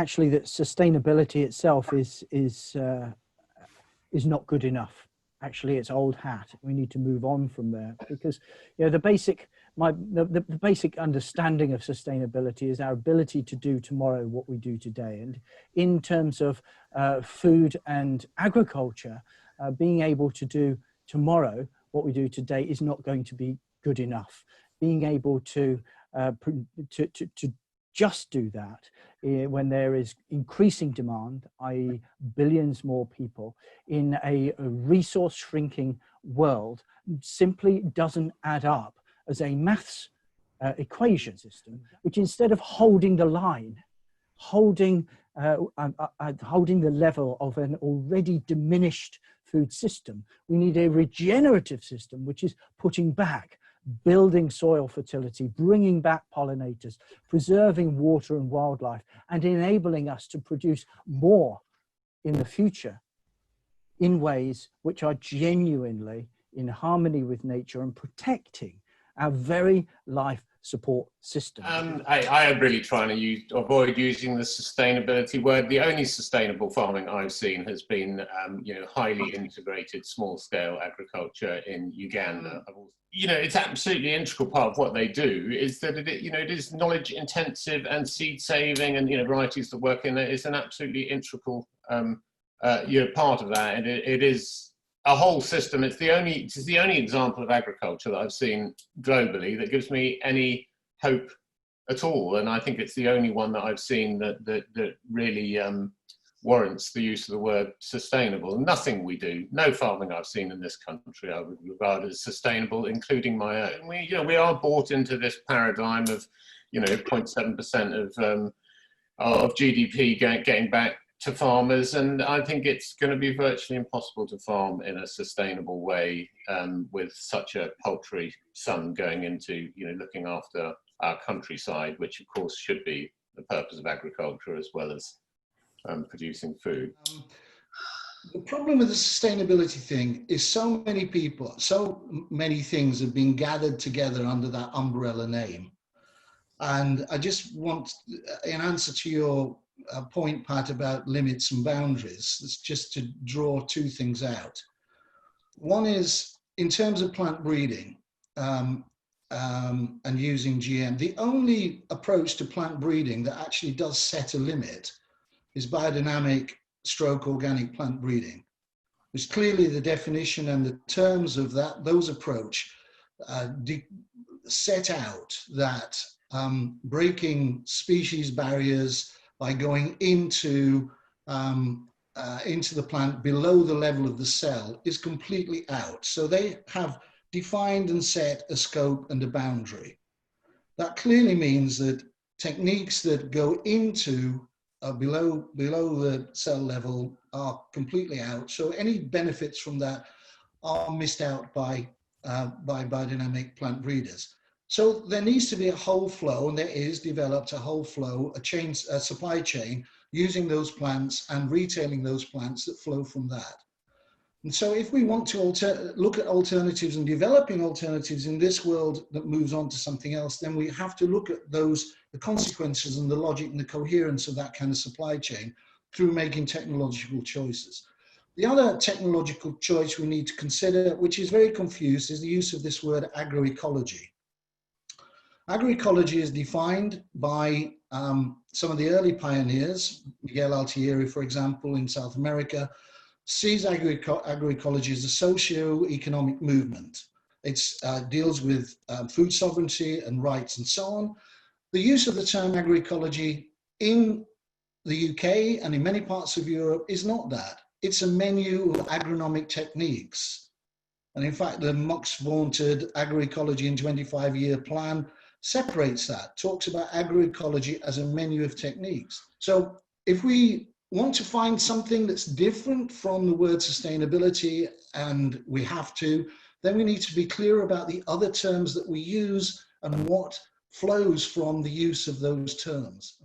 actually that sustainability itself is not good enough. Actually, it's old hat. We need to move on from there, because the basic understanding of sustainability is our ability to do tomorrow what we do today. And in terms of food and agriculture, being able to do tomorrow what we do today is not going to be good enough. Being able to just do that when there is increasing demand, i.e. billions more people in a resource shrinking world, simply doesn't add up as a maths equation system, which instead of holding the line, holding the level of an already diminished food system, we need a regenerative system, which is putting back, building soil fertility, bringing back pollinators, preserving water and wildlife, and enabling us to produce more in the future in ways which are genuinely in harmony with nature and protecting our very life support system. I am really trying to avoid using the sustainability word. The only sustainable farming I've seen has been, highly integrated small-scale agriculture in Uganda. It's absolutely integral part of what they do is that it is knowledge intensive, and seed saving and varieties that work in it is an absolutely integral part of that, and it is a whole system. It's the only example of agriculture that I've seen globally that gives me any hope at all, and I think it's the only one that I've seen that really warrants the use of the word sustainable. Nothing we do, no farming I've seen in this country I would regard as sustainable, including my own. We are bought into this paradigm of 0.7% of GDP getting back to farmers, and I think it's going to be virtually impossible to farm in a sustainable way with such a paltry sum going into looking after our countryside, which of course should be the purpose of agriculture as well as producing food. The problem with the sustainability thing is so many people, so many things have been gathered together under that umbrella name. And I just want, in answer to your point, Pat, about limits and boundaries, it's just to draw two things out. One is, in terms of plant breeding and using GM, the only approach to plant breeding that actually does set a limit is biodynamic stroke organic plant breeding. There's clearly the definition and the terms of those approach set out that breaking species barriers by going into the plant below the level of the cell is completely out. So they have defined and set a scope and a boundary. That clearly means that techniques that go into below the cell level are completely out. So any benefits from that are missed out by biodynamic plant breeders. So there needs to be a whole flow, and there is developed a whole flow, a supply chain using those plants and retailing those plants that flow from that. And so if we want to look at alternatives and developing alternatives in this world that moves on to something else, then we have to look at the consequences and the logic and the coherence of that kind of supply chain through making technological choices. The other technological choice we need to consider, which is very confused, is the use of this word agroecology. Agroecology is defined by some of the early pioneers. Miguel Altieri, for example, in South America, sees agroecology as a socio-economic movement. It deals with food sovereignty and rights and so on. The use of the term agroecology in the UK and in many parts of Europe is not that. It's a menu of agronomic techniques. And in fact, the much vaunted agroecology in 25-year plan separates that, talks about agroecology as a menu of techniques. So if we want to find something that's different from the word sustainability, and we have to, then we need to be clear about the other terms that we use and what flows from the use of those terms.